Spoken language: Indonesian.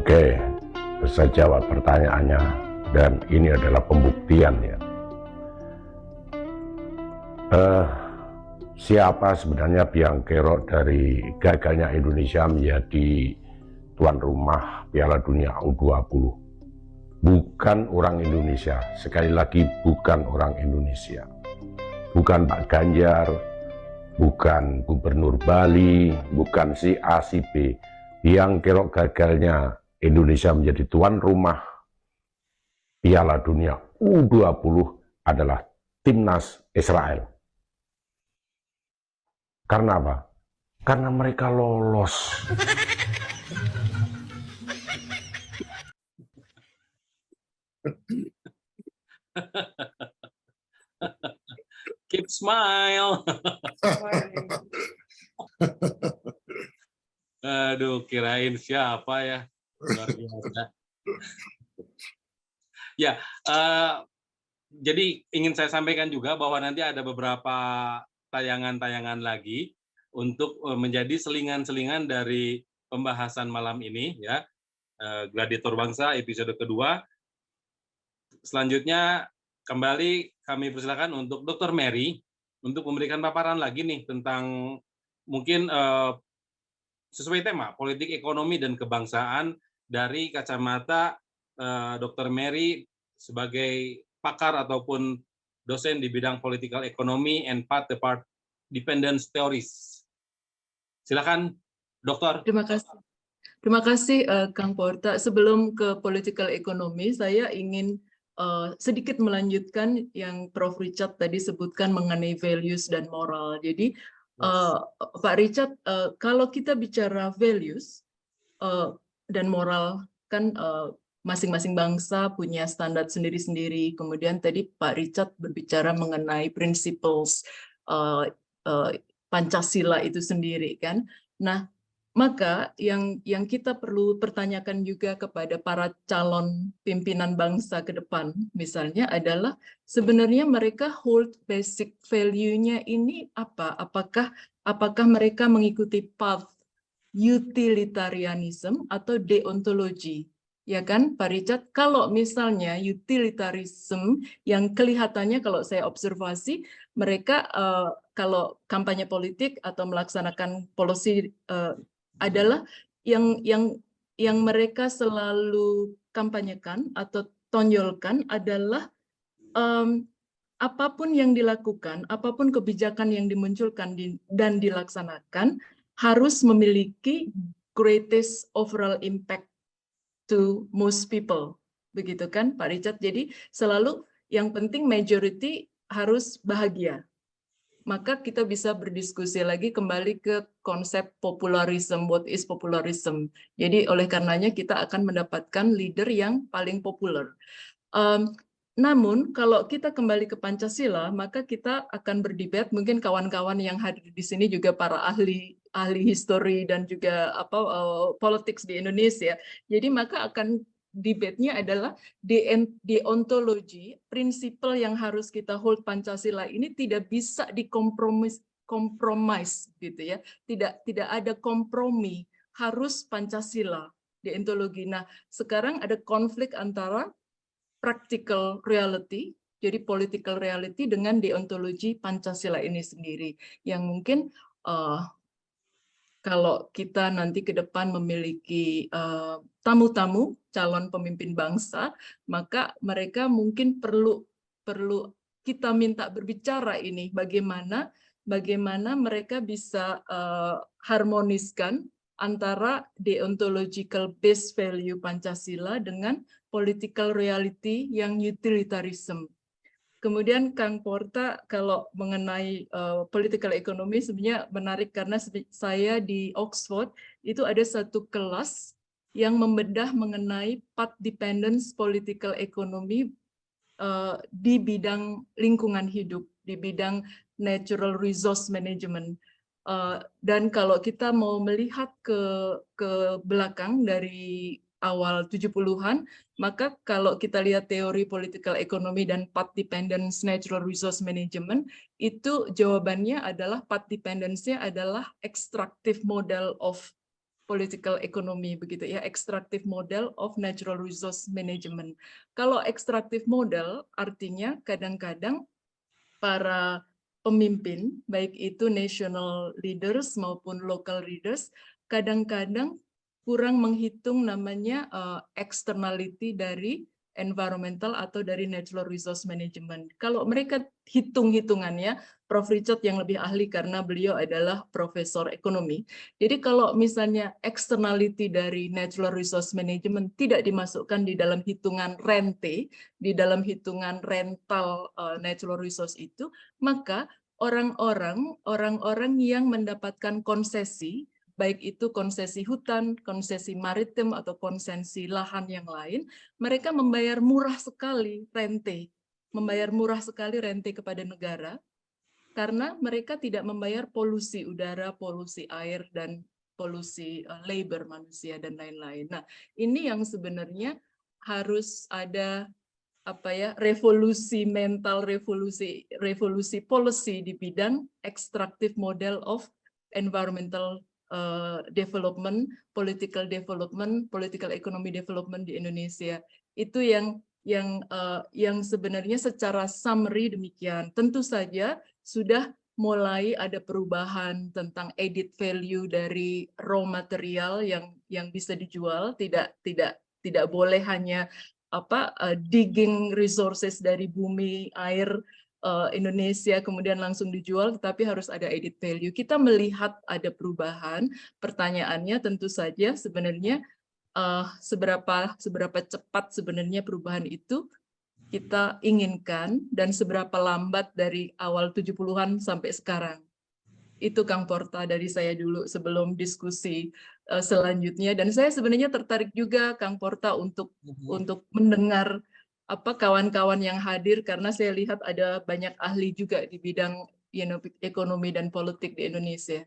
Oke, saya jawab pertanyaannya dan ini adalah pembuktian ya. Siapa sebenarnya biang kerok dari gagalnya Indonesia menjadi tuan rumah Piala Dunia U20? Bukan orang Indonesia, sekali lagi bukan orang Indonesia. Bukan Pak Ganjar, bukan Gubernur Bali, bukan si A, si B. Biang kerok gagalnya Indonesia menjadi tuan rumah Piala Dunia U20 adalah timnas Israel. Karena apa? Karena mereka lolos. Keep smile. Aduh, kirain siapa ya? Luar biasa. Ya, jadi ingin saya sampaikan juga bahwa nanti ada beberapa tayangan-tayangan lagi untuk menjadi selingan-selingan dari pembahasan malam ini, ya. Gladiator Bangsa episode kedua. Selanjutnya kembali kami persilakan untuk Dr. Mary untuk memberikan paparan lagi nih tentang mungkin sesuai tema politik ekonomi dan kebangsaan dari kacamata Dr. Mary sebagai pakar ataupun dosen di bidang political economy and path-to-path dependence theories. Silakan, Dokter. Terima kasih Kang Porta. Sebelum ke political economy, saya ingin sedikit melanjutkan yang Prof. Richard tadi sebutkan mengenai values dan moral. Jadi Pak Richard, kalau kita bicara values dan moral, kan masing-masing bangsa punya standar sendiri-sendiri. Kemudian tadi Pak Richard berbicara mengenai principles Pancasila itu sendiri kan. Nah, maka yang kita perlu pertanyakan juga kepada para calon pimpinan bangsa ke depan, misalnya adalah sebenarnya mereka hold basic value-nya ini apa? Apakah mereka mengikuti path utilitarianism atau deontologi? Ya kan, Pak Richard? Kalau misalnya utilitarism yang kelihatannya kalau saya observasi, mereka kalau kampanye politik atau melaksanakan policy adalah yang mereka selalu kampanyekan atau tonjolkan adalah apapun yang dilakukan, apapun kebijakan yang dimunculkan dan dilaksanakan harus memiliki greatest overall impact to most people, begitu kan Pak Richard? Jadi selalu yang penting majority harus bahagia. Maka kita bisa berdiskusi lagi kembali ke konsep popularism, what is popularism. Jadi oleh karenanya kita akan mendapatkan leader yang paling populer. Namun kalau kita kembali ke Pancasila, maka kita akan berdebat, mungkin kawan-kawan yang hadir di sini juga para ahli histori dan juga politics di Indonesia. Jadi maka akan debatnya adalah deontologi, prinsipal yang harus kita hold Pancasila ini tidak bisa dikompromis gitu ya. Tidak ada kompromi, harus Pancasila, deontologi. Nah, sekarang ada konflik antara practical reality, jadi political reality dengan deontologi Pancasila ini sendiri, yang mungkin kalau kita nanti ke depan memiliki tamu-tamu calon pemimpin bangsa, maka mereka mungkin perlu kita minta berbicara ini bagaimana mereka bisa harmoniskan antara deontological base value Pancasila dengan political reality yang utilitarism. Kemudian Kang Porta, kalau mengenai political economy sebenarnya menarik karena saya di Oxford itu ada satu kelas yang membedah mengenai path dependence political economy di bidang lingkungan hidup, di bidang natural resource management. Dan kalau kita mau melihat ke belakang dari awal 70-an, maka kalau kita lihat teori political economy dan path dependence natural resource management, itu jawabannya adalah path dependence-nya adalah extractive model of political economy begitu ya, extractive model of natural resource management. Kalau extractive model artinya kadang-kadang para pemimpin, baik itu national leaders maupun local leaders, kadang-kadang kurang menghitung namanya externality dari environmental atau dari natural resource management. Kalau mereka hitung-hitungannya, Prof. Richard yang lebih ahli karena beliau adalah profesor ekonomi. Jadi kalau misalnya externality dari natural resource management tidak dimasukkan di dalam hitungan rente, di dalam hitungan rental natural resource itu, maka orang-orang yang mendapatkan konsesi, baik itu konsesi hutan, konsesi maritim, atau konsesi lahan yang lain, mereka membayar murah sekali rente kepada negara, karena mereka tidak membayar polusi udara, polusi air, dan polusi labor manusia, dan lain-lain. Nah, ini yang sebenarnya harus ada revolusi mental, revolusi policy di bidang extractive model of environmental development, political economy development di Indonesia. Itu yang sebenarnya secara summary demikian. Tentu saja sudah mulai ada perubahan tentang added value dari raw material yang bisa dijual, tidak boleh hanya digging resources dari bumi, air Indonesia kemudian langsung dijual, tetapi harus ada added value. Kita melihat ada perubahan. Pertanyaannya tentu saja sebenarnya seberapa cepat sebenarnya perubahan itu kita inginkan dan seberapa lambat dari awal 70-an sampai sekarang. Itu Kang Porta dari saya dulu sebelum diskusi selanjutnya, dan saya sebenarnya tertarik juga Kang Porta untuk mendengar kawan-kawan yang hadir, karena saya lihat ada banyak ahli juga di bidang ekonomi dan politik di Indonesia.